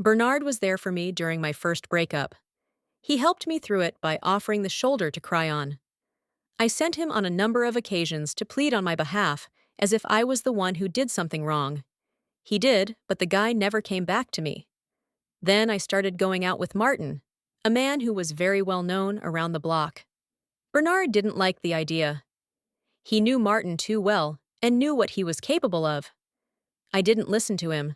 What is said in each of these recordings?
Bernard was there for me during my first breakup. He helped me through it by offering the shoulder to cry on. I sent him on a number of occasions to plead on my behalf, as if I was the one who did something wrong. He did, but the guy never came back to me. Then I started going out with Martin, a man who was very well known around the block. Bernard didn't like the idea. He knew Martin too well and knew what he was capable of. I didn't listen to him.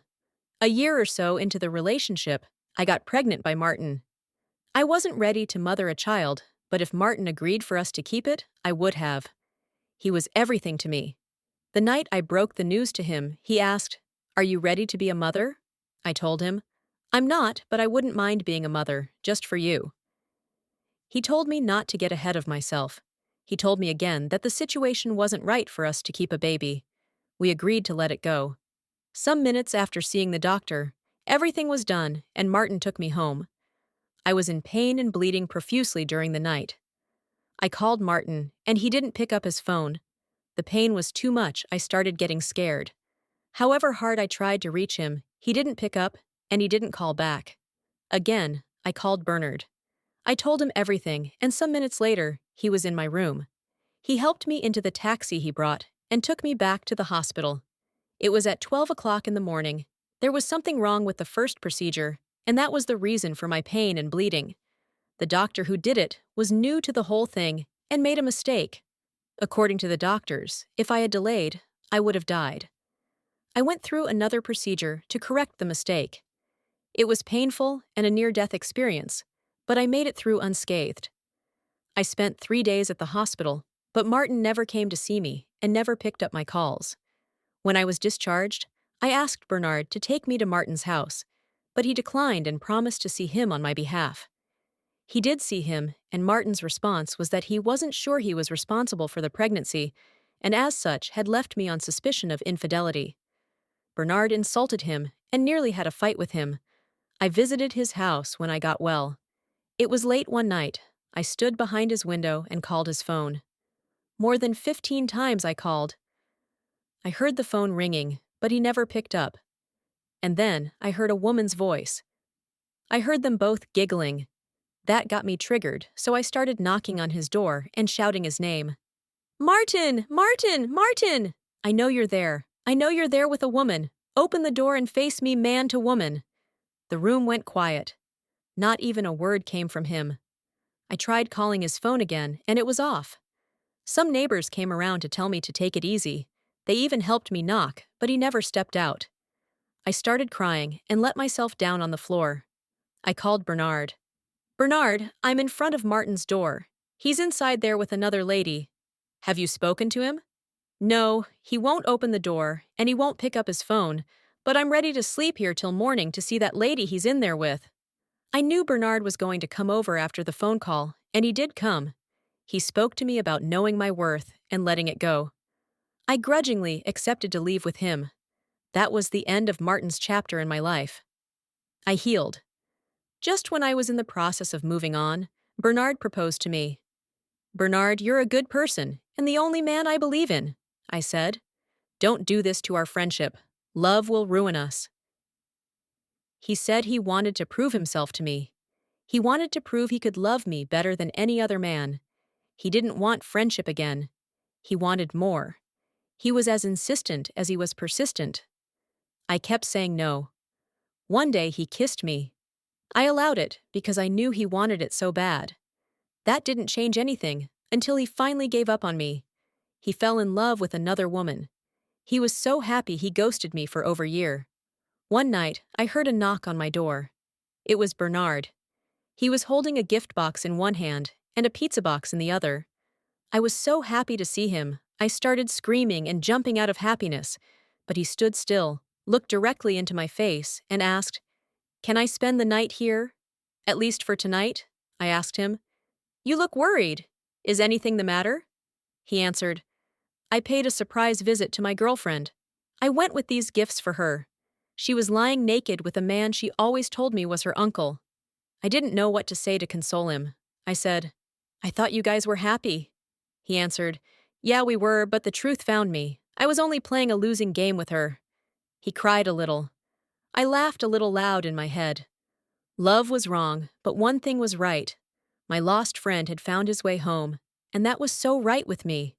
A year or so into the relationship, I got pregnant by Martin. I wasn't ready to mother a child, but if Martin agreed for us to keep it, I would have. He was everything to me. The night I broke the news to him, he asked, "Are you ready to be a mother?" I told him, "I'm not, but I wouldn't mind being a mother, just for you." He told me not to get ahead of myself. He told me again that the situation wasn't right for us to keep a baby. We agreed to let it go. Some minutes after seeing the doctor, everything was done and Martin took me home. I was in pain and bleeding profusely during the night. I called Martin, and he didn't pick up his phone. The pain was too much, I started getting scared. However hard I tried to reach him, he didn't pick up, and he didn't call back. Again, I called Bernard. I told him everything, and some minutes later, he was in my room. He helped me into the taxi he brought and took me back to the hospital. It was at 12 o'clock in the morning. There was something wrong with the first procedure, and that was the reason for my pain and bleeding. The doctor who did it was new to the whole thing and made a mistake. According to the doctors, if I had delayed, I would have died. I went through another procedure to correct the mistake. It was painful and a near-death experience, but I made it through unscathed. I spent 3 days at the hospital, but Martin never came to see me and never picked up my calls. When I was discharged, I asked Bernard to take me to Martin's house, but he declined and promised to see him on my behalf. He did see him, and Martin's response was that he wasn't sure he was responsible for the pregnancy, and as such had left me on suspicion of infidelity. Bernard insulted him and nearly had a fight with him. I visited his house when I got well. It was late one night. I stood behind his window and called his phone. More than 15 times I called. I heard the phone ringing, but he never picked up. And then I heard a woman's voice. I heard them both giggling. That got me triggered, so I started knocking on his door and shouting his name. "Martin! Martin! Martin! I know you're there. I know you're there with a woman. Open the door and face me man to woman." The room went quiet. Not even a word came from him. I tried calling his phone again, and it was off. Some neighbors came around to tell me to take it easy. They even helped me knock, but he never stepped out. I started crying and let myself down on the floor. I called Bernard. "Bernard, I'm in front of Martin's door. He's inside there with another lady. Have you spoken to him?" "No, he won't open the door, and he won't pick up his phone, but I'm ready to sleep here till morning to see that lady he's in there with." I knew Bernard was going to come over after the phone call, and he did come. He spoke to me about knowing my worth and letting it go. I grudgingly accepted to leave with him. That was the end of Martin's chapter in my life. I healed. Just when I was in the process of moving on, Bernard proposed to me. "Bernard, you're a good person, and the only man I believe in," I said. "Don't do this to our friendship. Love will ruin us." He said he wanted to prove himself to me. He wanted to prove he could love me better than any other man. He didn't want friendship again. He wanted more. He was as insistent as he was persistent. I kept saying no. One day he kissed me. I allowed it because I knew he wanted it so bad. That didn't change anything until he finally gave up on me. He fell in love with another woman. He was so happy he ghosted me for over a year. One night, I heard a knock on my door. It was Bernard. He was holding a gift box in one hand and a pizza box in the other. I was so happy to see him, I started screaming and jumping out of happiness, but he stood still, looked directly into my face, and asked, "Can I spend the night here? At least for tonight?" I asked him. "You look worried. Is anything the matter?" He answered, "I paid a surprise visit to my girlfriend. I went with these gifts for her. She was lying naked with a man she always told me was her uncle." I didn't know what to say to console him. I said, "I thought you guys were happy." He answered, "Yeah, we were, but the truth found me. I was only playing a losing game with her." He cried a little. I laughed a little loud in my head. Love was wrong, but one thing was right. My lost friend had found his way home, and that was so right with me.